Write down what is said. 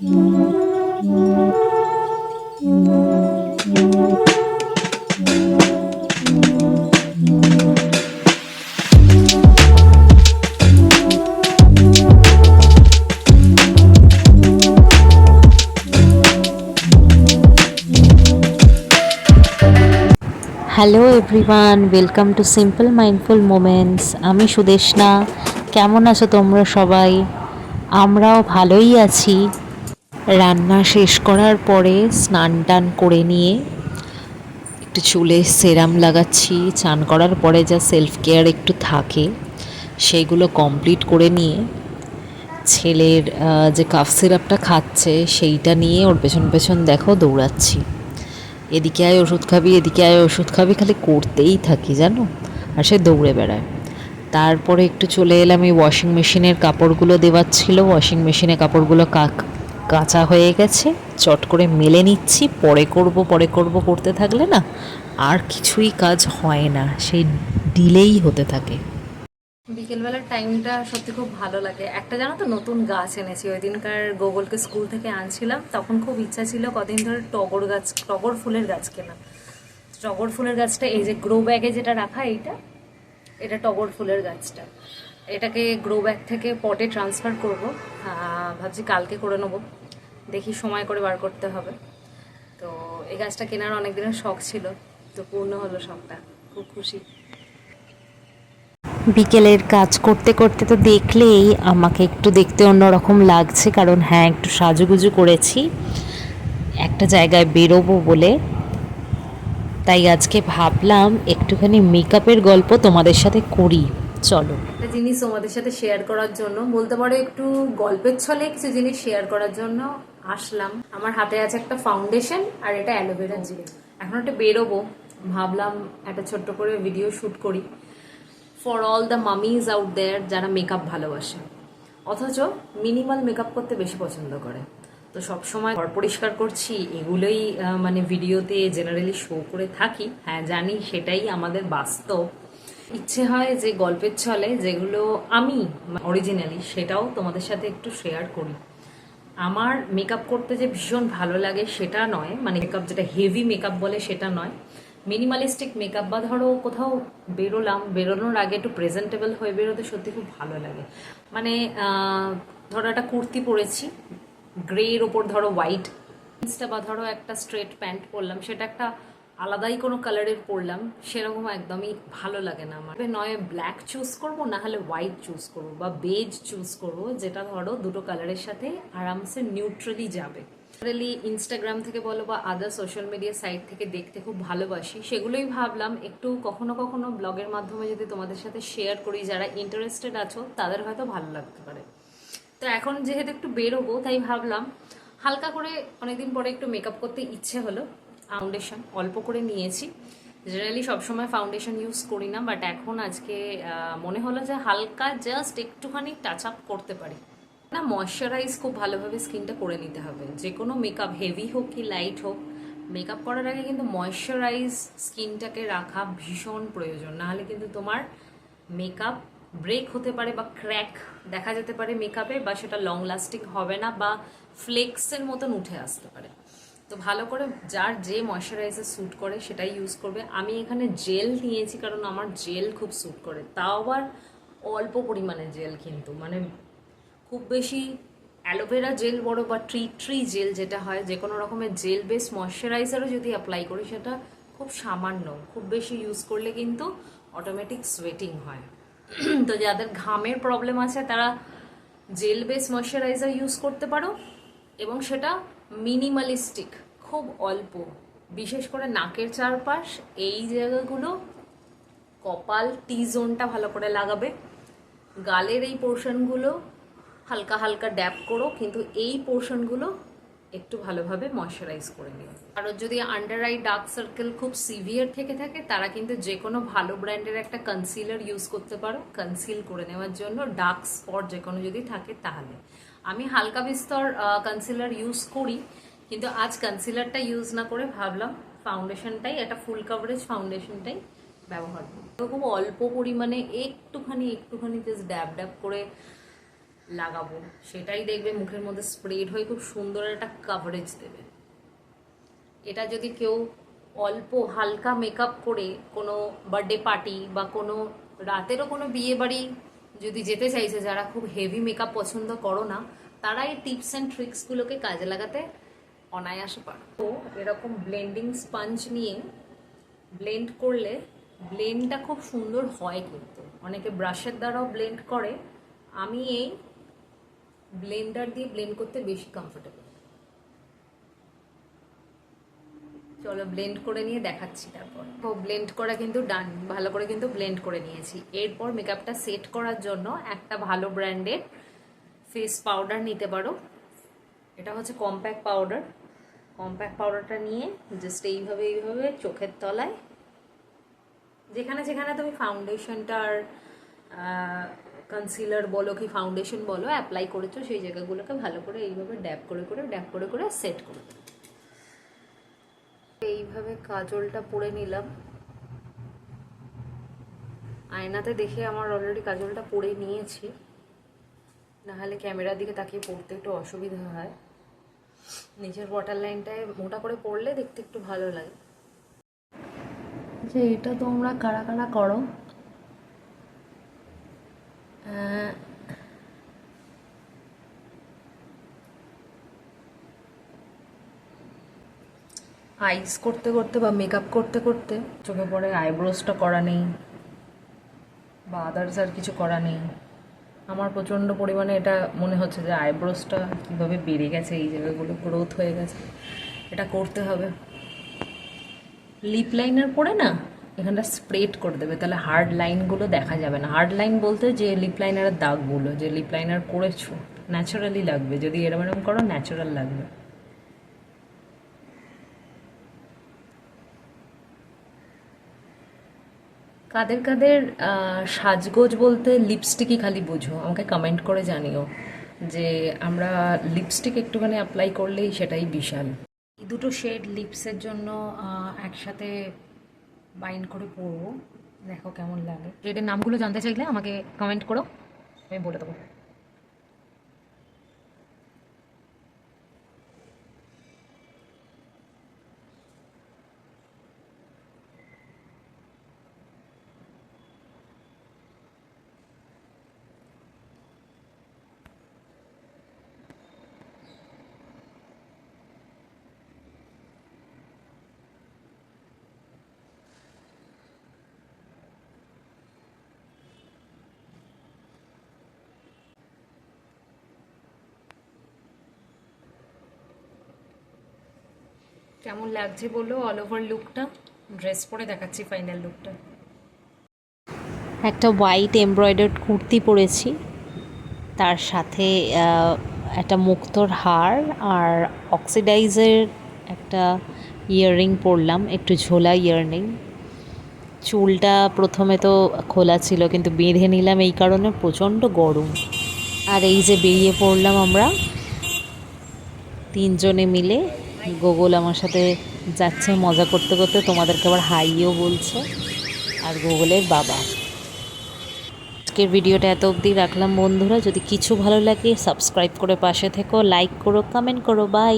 Hello everyone, welcome to simple mindful moments. আমি সুদেশনা। কেমন আছো তোমরা সবাই? আমরাও ভালোই আছি। রান্না শেষ করার পরে স্নান টান করে নিয়ে একটু চুলে সেরাম লাগাচ্ছি। চান করার পরে যা সেলফ কেয়ার একটু থাকে সেইগুলো কমপ্লিট করে নিয়ে ছেলের যে কাফ সিরাপটা খাচ্ছে সেইটা নিয়ে ওর পেছন পেছন দেখো দৌড়াচ্ছি। এদিকে আয় ওষুধ খাবি, এদিকে আয় ওষুধ খাবি, খালি করতেই থাকি জানো। আর সে দৌড়ে বেড়ায়। তারপরে একটু চলে এলাম, এই ওয়াশিং মেশিনের কাপড়গুলো দেওয়ার ছিল। ওয়াশিং মেশিনে কাপড়গুলো কাঁচা হয়ে গেছে, চট করে মেলে নিচ্ছি। পরে করব করতে থাকলে না আর কিছুই কাজ হয় না, সেই ডিলেই হতে থাকে। বিকেলবেলার টাইমটা সত্যি খুব ভালো লাগে। একটা জানো তো নতুন গাছ এনেছি, ওই দিনকার গোগলকে স্কুল থেকে আনছিলাম, তখন খুব ইচ্ছা ছিল কদিন ধরে টগর ফুলের গাছ কেনা। টগর ফুলের গাছটা এই যে গ্রো ব্যাগে যেটা রাখা, এটা টগর ফুলের গাছটা। এটাকে গ্রো ব্যাগ থেকে পটে ট্রান্সফার করব, ভাবছি কালকে করে নেবো। দেখি সময় করে বার করতে হবে। তো এই গাছটা কেনার অনেক দিনের শখ ছিল, তো পূর্ণ হলো শখটা, খুব খুশি। বিকেলের কাজ করতে করতে তো দেখলেই আমাকে একটু দেখতে অন্যরকম লাগছে, কারণ হ্যাঁ একটু সাজুগুজু করেছি একটা জায়গায় বেরোবো বলে। তাই আজকে ভাবলাম একটুখানি মেকআপের গল্প তোমাদের সাথে করি। চলো, একটা জিনিস তোমাদের সাথে শেয়ার করার জন্য, বলতে পারো একটু গল্পের ছলে কিছু জিনিস শেয়ার করার জন্য আসলাম। আমার হাতে আছে একটা ফাউন্ডেশন আর এটা অ্যালোভেরা জেল। এখন একটা বেরোবো, ভাবলাম একটা ছোট্ট করে ভিডিও শ্যুট করি for all the mummies out there যারা মেকআপ ভালোবাসে অথচ মিনিমাল মেকআপ করতে বেশি পছন্দ করে। তো সবসময় ঘর পরিষ্কার করছি এগুলোই মানে ভিডিওতে জেনারেলি শো করে থাকি। হ্যাঁ জানি সেটাই আমাদের বাস্তব। ইচ্ছে হয় যে গল্পের ছলে যেগুলো আমি অরিজিনালি সেটাও তোমাদের সাথে একটু শেয়ার করি। আমার মেকআপ করতে যে ভীষণ ভালো লাগে সেটা নয়, মানে মেকআপ যেটা হেভি মেকআপ বলে সেটা নয়, মিনিমালিস্টিক মেকআপ। বা ধরো কোথাও বেরোনোর আগে একটু প্রেজেন্টেবল হয়ে বেরোতে সত্যি খুব ভালো লাগে। মানে ধরো একটা কুর্তি পরেছি গ্রের ওপর, ধরো হোয়াইট জিন্সটা, বা ধরো একটা স্ট্রেট প্যান্ট পরলাম, সেটা একটা আলাদাই কোনো কালারের পরলাম, সেরকম একদমই ভালো লাগে না আমার। নয় ব্ল্যাক চুজ করব, না হলে হোয়াইট চুজ করব বা বেজ চুজ করব, যেটা ধরো দুটো কালারের সাথে আরামসে নিউট্রালি যাবে। জেনারেলি ইনস্টাগ্রাম থেকে বলো বা আদার সোশ্যাল মিডিয়া সাইট থেকে দেখতে খুব ভালোবাসি, সেগুলোই ভাবলাম একটু কখনো কখনো ব্লগের মাধ্যমে যদি তোমাদের সাথে শেয়ার করি, যারা ইন্টারেস্টেড আছো তাদের হয়তো ভালো লাগতে পারে। তো এখন যেহেতু একটু বেরোবো তাই ভাবলাম হালকা করে, অনেকদিন পরে একটু মেকআপ করতে ইচ্ছে হলো। ফাউন্ডেশন অল্প করে নিয়েছি, জেনারেলি সবসময় ফাউন্ডেশন ইউজ করি না, বাট এখন আজকে মনে হলো যে হালকা জাস্ট একটুখানি টাচ আপ করতে পারি না। ময়শ্চারাইজ খুব ভালোভাবে স্কিনটা করে নিতে হবে, যে কোনো মেকআপ হেভি হোক কি লাইট হোক, মেকআপ করার আগে কিন্তু ময়শ্চারাইজ স্কিনটাকে রাখা ভীষণ প্রয়োজন। নাহলে কিন্তু তোমার মেকআপ ব্রেক হতে পারে বা ক্র্যাক দেখা যেতে পারে মেকআপে, বা সেটা লং লাস্টিং হবে না, বা ফ্লেক্সের মতন উঠে আসতে পারে। তো ভালো করে যার যে ময়শ্চারাইজার স্যুট করে সেটাই ইউজ করবে। আমি এখানে জেল নিয়েছি কারণ আমার জেল খুব স্যুট করে, তাও আবার অল্প পরিমাণে জেল, কিন্তু মানে খুব বেশি অ্যালোভেরা জেল বড় বা ট্রি জেল যেটা হয়, যে কোনো রকমের জেল বেস ময়শ্চারাইজারও যদি অ্যাপ্লাই করি সেটা খুব সামান্য, খুব বেশি ইউজ করলে কিন্তু অটোমেটিক সোয়েটিং হয়। তো যাদের ঘামের প্রবলেম আছে তারা জেল বেস ময়শ্চারাইজার ইউজ করতে পারো, এবং সেটা মিনিমালিস্টিক, খুব অল্প। বিশেষ করে নাকের চারপাশ এই জায়গাগুলো, কপাল টি জোনটা ভালো করে লাগাবে, গালের এই পোর্শনগুলো হালকা হালকা ড্যাপ করো, কিন্তু এই পোর্শনগুলো একটু ভালোভাবে ময়শ্চারাইজ করে নিও। আর যদি আন্ডার আই ডার্ক সার্কেল খুব সিভিয়ার থেকে থাকে তারা কিন্তু যে কোনো ভালো ব্র্যান্ডের একটা কনসিলার ইউজ করতে পারো কনসিল করে নেওয়ার জন্য, ডার্ক স্পট যে কোনো যদি থাকে তাহলে। আমি হালকা বিস্তর কনসিলার ইউজ করি, কিন্তু আজ কনসিলারটা ইউজ না করে ভাবলাম ফাউন্ডেশনটাই, একটা ফুল কাভারেজ ফাউন্ডেশনটাই ব্যবহার করি। তো খুব অল্প পরিমাণে একটুখানি জাস্ট ড্যাব ড্যাব করে লাগাবো, সেটাই দেখবে মুখের মধ্যে স্প্রেড হয়ে খুব সুন্দর একটা কাভারেজ দেবে। এটা যদি কেউ অল্প হালকা মেকআপ করে কোনো বার্থডে পার্টি বা কোনো রাতেরও কোনো বিয়ে বাড়ি যদি যেতে চাইছে, যারা খুব হেভি মেকআপ পছন্দ করো না, তারা এই টিপস অ্যান্ড ট্রিক্সগুলোকে কাজে লাগাতে অনায়াসে পারো। তো এরকম ব্লেন্ডিং স্পঞ্জ নিয়ে ব্লেন্ড করলে ব্লেন্ডটা খুব সুন্দর হয়, কিন্তু অনেকে ব্রাশের দ্বারাও ব্লেন্ড করে, আমি এই ব্লেন্ডার দিয়ে ব্লেন্ড করতে বেশি কমফোর্টেবল। চলো ব্লেন্ড করে নিয়ে দেখাচ্ছি। তারপর তো ব্লেন্ড করা কিন্তু ডান, ভালো করে কিন্তু ব্লেন্ড করে নিয়েছি। এরপর মেকআপটা সেট করার জন্য একটা ভালো ব্র্যান্ডের ফেস পাউডার নিতে পারো। এটা হচ্ছে কম্প্যাক্ট পাউডার। কম্প্যাক্ট পাউডারটা নিয়ে জাস্ট এইভাবে চোখের তলায়, যেখানে যেখানে তুমি ফাউন্ডেশনটার কনসিলার বলো কি ফাউন্ডেশন বলো অ্যাপ্লাই করেছো, সেই জায়গাগুলোকে ভালো করে এইভাবে ড্যাব করে সেট করে দেবে। এইভাবে কাজলটা পরে নিলাম। আয়নাতে দেখে আমার অলরেডি কাজলটা পরে নিয়েছি, নাহলে ক্যামেরার দিকে তাকিয়ে পড়তে একটু অসুবিধা হয়। নিচের ওয়াটার লাইনটায় মোটা করে পড়লে দেখতে একটু ভালো লাগে। যে এটা তোমরা কারা কারা করো, আইস করতে করতে বা মেকআপ করতে করতে চোখে পড়ে আইব্রোসটা করা নেই বা আদার্স আর কিছু করা নেই। আমার প্রচণ্ড পরিমাণে এটা মনে হচ্ছে যে আইব্রোসটা কীভাবে বেড়ে গেছে, এই জায়গাগুলো গ্রোথ হয়ে গেছে, এটা করতে হবে। লিপ লাইনার পরে না এখানটা স্প্রেড করে দেবে, তাহলে হার্ড লাইনগুলো দেখা যাবে না। হার্ড লাইন বলতে যে লিপ লাইনারের দাগগুলো, যে লিপ লাইনার করেছো ন্যাচারালি লাগবে, যদি এরম করো ন্যাচারাল লাগবে। কাদের কাদের সাজগোজ বলতে লিপস্টিকই খালি বোঝো, আমাকে কমেন্ট করে জানিও যে আমরা লিপস্টিক একটুখানি অ্যাপ্লাই করলেই সেটাই বিশাল। এই দুটো শেড লিপসের জন্য একসাথে বাইন্ড করে পরবো, দেখো কেমন লাগে। শেডের নামগুলো জানতে চাইলে আমাকে কমেন্ট করো, আমি বলে দেবো। কেমন লাগছে বলো অল ওভার লুকটা? ড্রেস পরে দেখাচ্ছি ফাইনাল লুকটা। একটা হোয়াইট এমব্রয়ডার্ড কুর্তি পরেছি, তার সাথে একটা মুক্তোর হার আর অক্সিডাইজের একটা ইয়াররিং পরলাম, একটু ঝোলা ইয়াররিং। চুলটা প্রথমে তো খোলা ছিল কিন্তু বেঁধে নিলাম এই কারণে প্রচণ্ড গরম। আর এই যে বেরিয়ে পড়লাম আমরা তিনজনে মিলে। গোগল আমার সাথে যাচ্ছে মজা করতে করতে, তোমাদেরকে আবার হাইও বলছে, আর গোগলের বাবা। আজকের ভিডিওটা এত অবধি রাখলাম বন্ধুরা, যদি কিছু ভালো লাগে সাবস্ক্রাইব করে পাশে থেকো, লাইক করো, কমেন্ট করো, বাই।